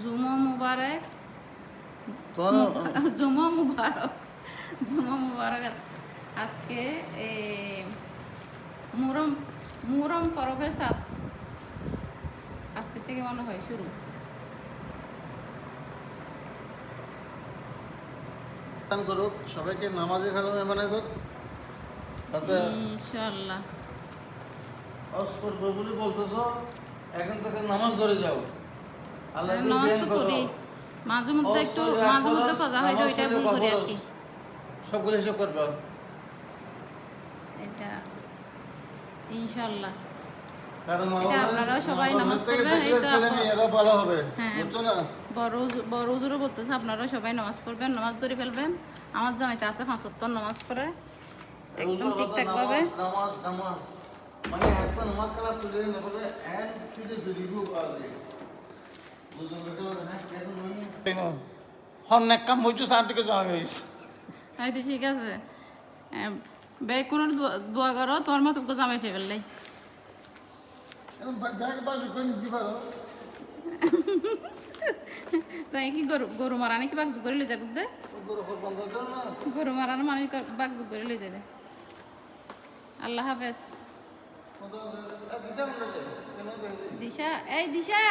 জুমা মুবারক তোমার জুমা মুবারক জুমা মুবারক। আজকে মুহরম মুহরম পরবের সাথ আজকে থেকে মনে হয় শুরু। দান করুক, সবাইকে নামাজে খারাপ বানাই হোক, তাতে ইনশাআল্লাহ। অস্পর বইগুলি বলতেছ, এখন থেকে নামাজ ধরে যাও, আল্লাহ দিয়ে নামাজ ধ্যান তো করো। করি, মাঝে মধ্যে একটু কথা হয় যে ওইটা ভুল করি আর কি। সবগুলো হিসাব করবা। এটা ইনশাআল্লাহ। কারণ এটা আপনারাও সবাই নামাজ পড়বেন, এই তো ছেলে মেয়েরা ভালো হবে, হ্যাঁ, বুঝছো না? বড় হুজুরও বলতেছে আপনারাও সবাই নামাজ পড়বেন, নামাজ ধরে ফেলবেন। আমার জামাইতে আছে 5 ওয়াক্ত নামাজ পড়ে একদম রোজার কথা ঠিকঠাক ভাবে। নামাজ নামাজ মানে একটা নামাজ খেলা তুলে না বলে এন্ড ফিরে রিভিউ আছে বুঝুন রেখে না এখন হইনি হন এক কাম হইছো শান্তিকে যাওয়া হইছে। এই তো ঠিক আছে, বে কোনো দোয়া করো তোমার মতো জামাই ফেললাই। এখন ব্যাগ বাজু কোন কি পারো তাই কি গরু মারা নাকি বাগজু করে লই যাবে দে, গরু খর বন্ধ দাও না। গরু মারানো মানুষ বাগজু করে লই যাবে। আল্লাহ হাফেজ। দিশা, এই দিশা।